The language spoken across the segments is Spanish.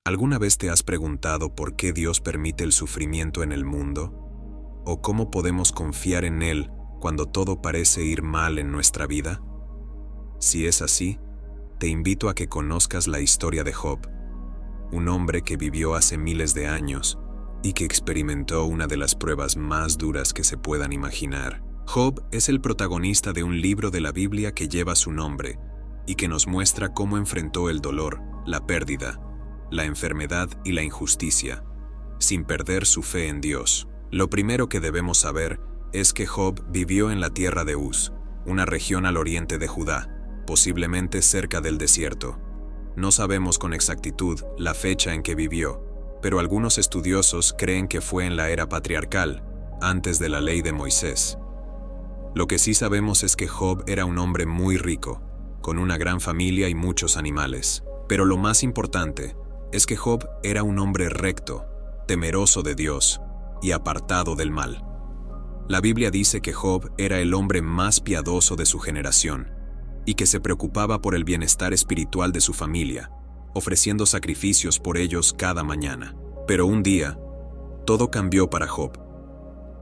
¿Alguna vez te has preguntado por qué Dios permite el sufrimiento en el mundo? ¿O cómo podemos confiar en Él cuando todo parece ir mal en nuestra vida? Si es así, te invito a que conozcas la historia de Job, un hombre que vivió hace miles de años y que experimentó una de las pruebas más duras que se puedan imaginar. Job es el protagonista de un libro de la Biblia que lleva su nombre y que nos muestra cómo enfrentó el dolor, la pérdida, la enfermedad y la injusticia, sin perder su fe en Dios. Lo primero que debemos saber es que Job vivió en la tierra de Uz, una región al oriente de Judá, posiblemente cerca del desierto. No sabemos con exactitud la fecha en que vivió, pero algunos estudiosos creen que fue en la era patriarcal, antes de la ley de Moisés. Lo que sí sabemos es que Job era un hombre muy rico, con una gran familia y muchos animales. Pero lo más importante es que Job era un hombre recto, temeroso de Dios y apartado del mal. La Biblia dice que Job era el hombre más piadoso de su generación y que se preocupaba por el bienestar espiritual de su familia, ofreciendo sacrificios por ellos cada mañana. Pero un día, todo cambió para Job.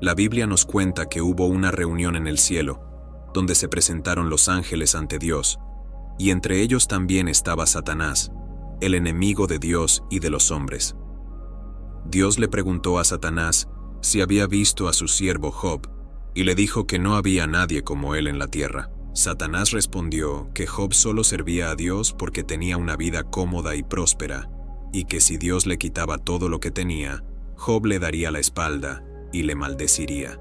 La Biblia nos cuenta que hubo una reunión en el cielo, donde se presentaron los ángeles ante Dios, y entre ellos también estaba Satanás, el enemigo de Dios y de los hombres. Dios le preguntó a Satanás si había visto a su siervo Job, y le dijo que no había nadie como él en la tierra. Satanás respondió que Job solo servía a Dios porque tenía una vida cómoda y próspera, y que si Dios le quitaba todo lo que tenía, Job le daría la espalda y le maldeciría.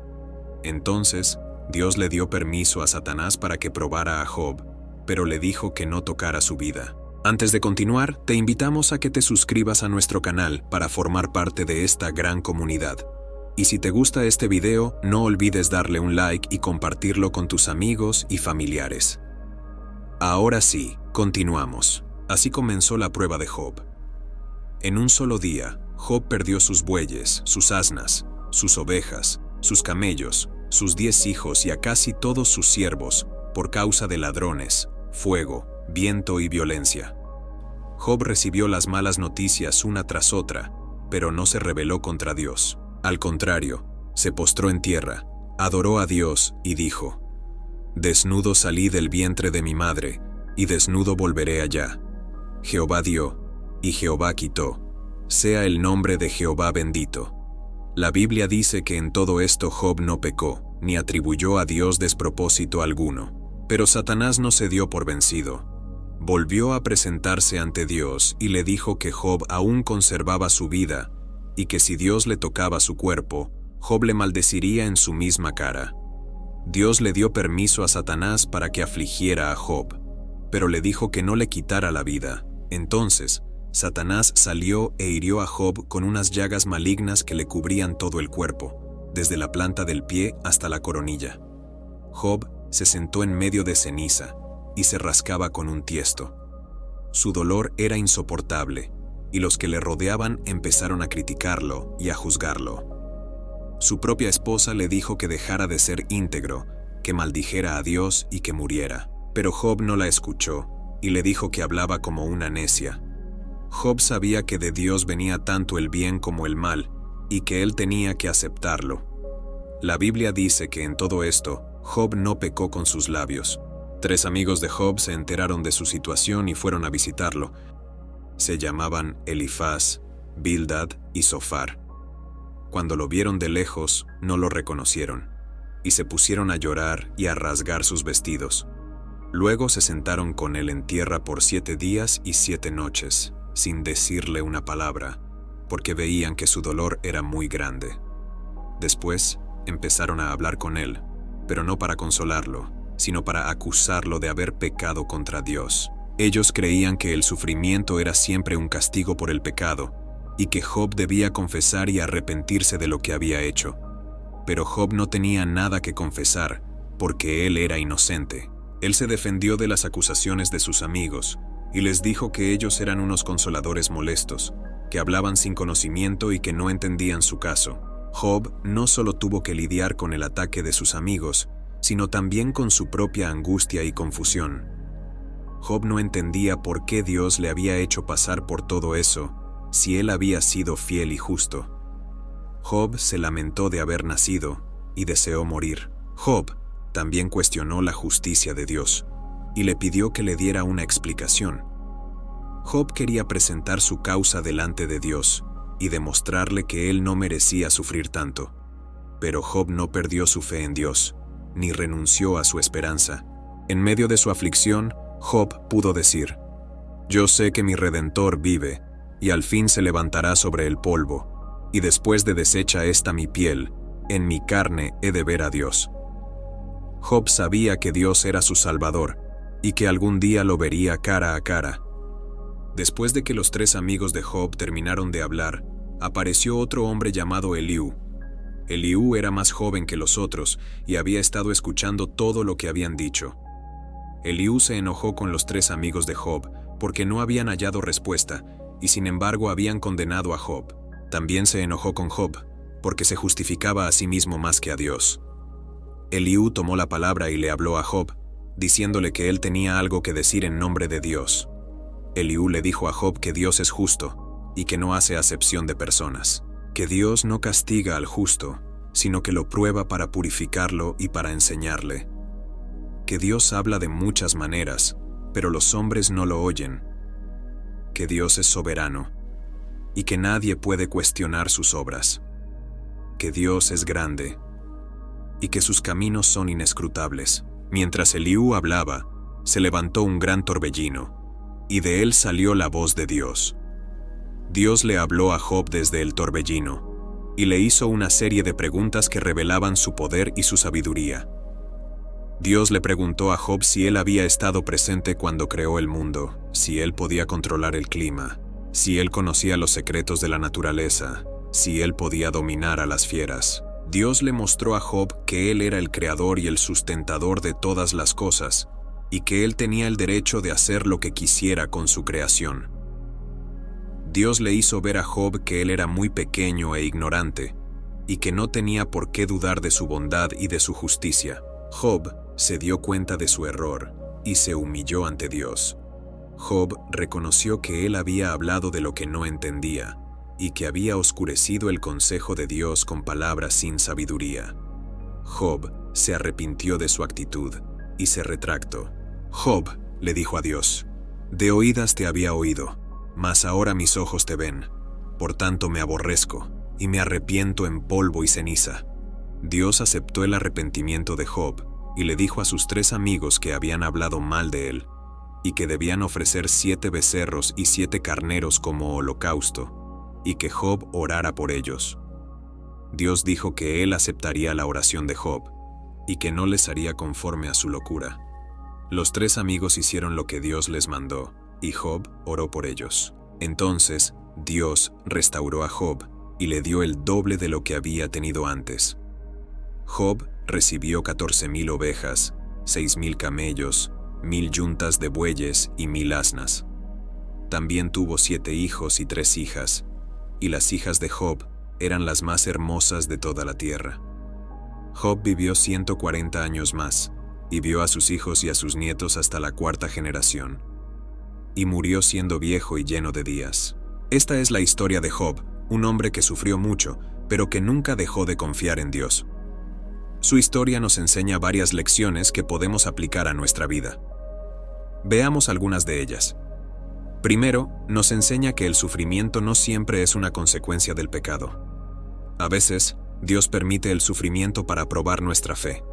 Entonces, Dios le dio permiso a Satanás para que probara a Job, pero le dijo que no tocara su vida. Antes de continuar, te invitamos a que te suscribas a nuestro canal para formar parte de esta gran comunidad. Y si te gusta este video, no olvides darle un like y compartirlo con tus amigos y familiares. Ahora sí, continuamos. Así comenzó la prueba de Job. En un solo día, Job perdió sus bueyes, sus asnas, sus ovejas, sus camellos, sus 10 hijos y a casi todos sus siervos, por causa de ladrones, fuego, viento y violencia. Job recibió las malas noticias una tras otra, pero no se rebeló contra Dios. Al contrario, se postró en tierra, adoró a Dios y dijo: «Desnudo salí del vientre de mi madre, y desnudo volveré allá. Jehová dio, y Jehová quitó. Sea el nombre de Jehová bendito». La Biblia dice que en todo esto Job no pecó, ni atribuyó a Dios despropósito alguno. Pero Satanás no se dio por vencido. Volvió a presentarse ante Dios y le dijo que Job aún conservaba su vida y que si Dios le tocaba su cuerpo, Job le maldeciría en su misma cara. Dios le dio permiso a Satanás para que afligiera a Job, pero le dijo que no le quitara la vida. Entonces, Satanás salió e hirió a Job con unas llagas malignas que le cubrían todo el cuerpo, desde la planta del pie hasta la coronilla. Job se sentó en medio de ceniza y se rascaba con un tiesto. Su dolor era insoportable, y los que le rodeaban empezaron a criticarlo y a juzgarlo. Su propia esposa le dijo que dejara de ser íntegro, que maldijera a Dios y que muriera. Pero Job no la escuchó y le dijo que hablaba como una necia. Job sabía que de Dios venía tanto el bien como el mal y que él tenía que aceptarlo. La Biblia dice que en todo esto, Job no pecó con sus labios. 3 amigos de Job se enteraron de su situación y fueron a visitarlo. Se llamaban Elifaz, Bildad y Zofar. Cuando lo vieron de lejos, no lo reconocieron, y se pusieron a llorar y a rasgar sus vestidos. Luego se sentaron con él en tierra por 7 días y 7 noches, sin decirle una palabra, porque veían que su dolor era muy grande. Después, empezaron a hablar con él, pero no para consolarlo, sino para acusarlo de haber pecado contra Dios. Ellos creían que el sufrimiento era siempre un castigo por el pecado, y que Job debía confesar y arrepentirse de lo que había hecho. Pero Job no tenía nada que confesar, porque él era inocente. Él se defendió de las acusaciones de sus amigos, y les dijo que ellos eran unos consoladores molestos, que hablaban sin conocimiento y que no entendían su caso. Job no solo tuvo que lidiar con el ataque de sus amigos, sino también con su propia angustia y confusión. Job no entendía por qué Dios le había hecho pasar por todo eso, si él había sido fiel y justo. Job se lamentó de haber nacido y deseó morir. Job también cuestionó la justicia de Dios y le pidió que le diera una explicación. Job quería presentar su causa delante de Dios y demostrarle que él no merecía sufrir tanto. Pero Job no perdió su fe en Dios, ni renunció a su esperanza. En medio de su aflicción, Job pudo decir: «Yo sé que mi Redentor vive, y al fin se levantará sobre el polvo, y después de deshecha esta mi piel, en mi carne he de ver a Dios». Job sabía que Dios era su Salvador, y que algún día lo vería cara a cara. Después de que los 3 amigos de Job terminaron de hablar, apareció otro hombre llamado Eliú. Eliú era más joven que los otros y había estado escuchando todo lo que habían dicho. Eliú se enojó con los 3 amigos de Job porque no habían hallado respuesta y sin embargo habían condenado a Job. También se enojó con Job porque se justificaba a sí mismo más que a Dios. Eliú tomó la palabra y le habló a Job, diciéndole que él tenía algo que decir en nombre de Dios. Eliú le dijo a Job que Dios es justo y que no hace acepción de personas, que Dios no castiga al justo, sino que lo prueba para purificarlo y para enseñarle, que Dios habla de muchas maneras, pero los hombres no lo oyen, que Dios es soberano y que nadie puede cuestionar sus obras, que Dios es grande y que sus caminos son inescrutables. Mientras Eliú hablaba, se levantó un gran torbellino, y de él salió la voz de Dios. Dios le habló a Job desde el torbellino, y le hizo una serie de preguntas que revelaban su poder y su sabiduría. Dios le preguntó a Job si él había estado presente cuando creó el mundo, si él podía controlar el clima, si él conocía los secretos de la naturaleza, si él podía dominar a las fieras. Dios le mostró a Job que él era el creador y el sustentador de todas las cosas, y que él tenía el derecho de hacer lo que quisiera con su creación. Dios le hizo ver a Job que él era muy pequeño e ignorante, y que no tenía por qué dudar de su bondad y de su justicia. Job se dio cuenta de su error, y se humilló ante Dios. Job reconoció que él había hablado de lo que no entendía, y que había oscurecido el consejo de Dios con palabras sin sabiduría. Job se arrepintió de su actitud, y se retractó. «Job», le dijo a Dios, «de oídas te había oído, mas ahora mis ojos te ven. Por tanto me aborrezco, y me arrepiento en polvo y ceniza». Dios aceptó el arrepentimiento de Job, y le dijo a sus 3 amigos que habían hablado mal de él, y que debían ofrecer 7 becerros y 7 carneros como holocausto, y que Job orara por ellos. Dios dijo que él aceptaría la oración de Job, y que no les haría conforme a su locura. Los 3 amigos hicieron lo que Dios les mandó, y Job oró por ellos. Entonces, Dios restauró a Job, y le dio el doble de lo que había tenido antes. Job recibió 14,000 ovejas, 6,000 camellos, 1,000 yuntas de bueyes y 1,000 asnas. También tuvo 7 hijos y 3 hijas, y las hijas de Job eran las más hermosas de toda la tierra. Job vivió 140 años más, y vio a sus hijos y a sus nietos hasta la 4ª generación. Y murió siendo viejo y lleno de días. Esta es la historia de Job, un hombre que sufrió mucho, pero que nunca dejó de confiar en Dios. Su historia nos enseña varias lecciones que podemos aplicar a nuestra vida. Veamos algunas de ellas. Primero, nos enseña que el sufrimiento no siempre es una consecuencia del pecado. A veces, Dios permite el sufrimiento para probar nuestra fe,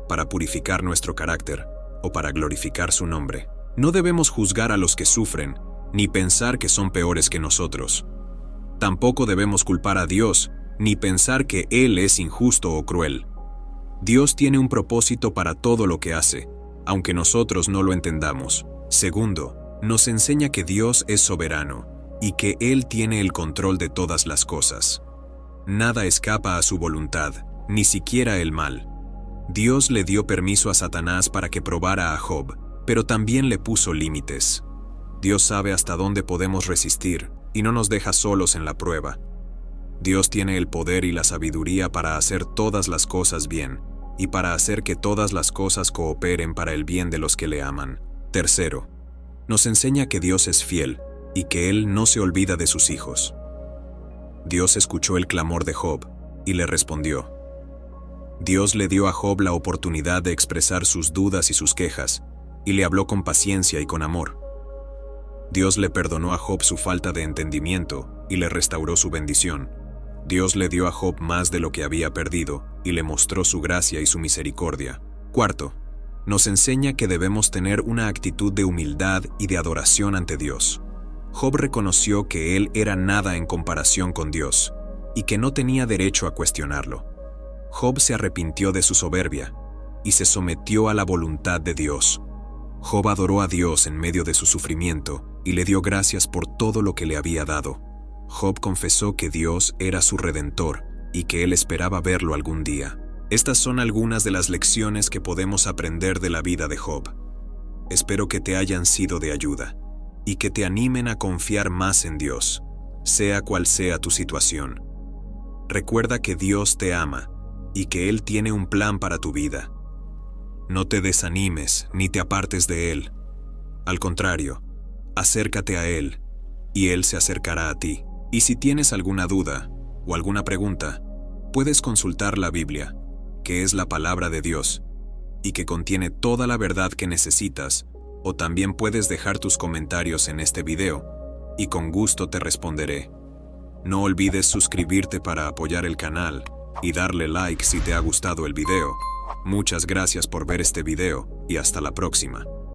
para purificar nuestro carácter o para glorificar su nombre. No debemos juzgar a los que sufren, ni pensar que son peores que nosotros. Tampoco debemos culpar a Dios, ni pensar que Él es injusto o cruel. Dios tiene un propósito para todo lo que hace, aunque nosotros no lo entendamos. Segundo, nos enseña que Dios es soberano y que Él tiene el control de todas las cosas. Nada escapa a su voluntad, ni siquiera el mal. Dios le dio permiso a Satanás para que probara a Job, pero también le puso límites. Dios sabe hasta dónde podemos resistir y no nos deja solos en la prueba. Dios tiene el poder y la sabiduría para hacer todas las cosas bien y para hacer que todas las cosas cooperen para el bien de los que le aman. Tercero, nos enseña que Dios es fiel y que Él no se olvida de sus hijos. Dios escuchó el clamor de Job y le respondió. Dios le dio a Job la oportunidad de expresar sus dudas y sus quejas, y le habló con paciencia y con amor. Dios le perdonó a Job su falta de entendimiento y le restauró su bendición. Dios le dio a Job más de lo que había perdido y le mostró su gracia y su misericordia. Cuarto, nos enseña que debemos tener una actitud de humildad y de adoración ante Dios. Job reconoció que él era nada en comparación con Dios y que no tenía derecho a cuestionarlo. Job se arrepintió de su soberbia y se sometió a la voluntad de Dios. Job adoró a Dios en medio de su sufrimiento y le dio gracias por todo lo que le había dado. Job confesó que Dios era su Redentor y que él esperaba verlo algún día. Estas son algunas de las lecciones que podemos aprender de la vida de Job. Espero que te hayan sido de ayuda y que te animen a confiar más en Dios, sea cual sea tu situación. Recuerda que Dios te ama y que Él tiene un plan para tu vida. No te desanimes ni te apartes de Él. Al contrario, acércate a Él y Él se acercará a ti. Y si tienes alguna duda o alguna pregunta, puedes consultar la Biblia, que es la palabra de Dios y que contiene toda la verdad que necesitas, o también puedes dejar tus comentarios en este video y con gusto te responderé. No olvides suscribirte para apoyar el canal y darle like si te ha gustado el video. Muchas gracias por ver este video y hasta la próxima.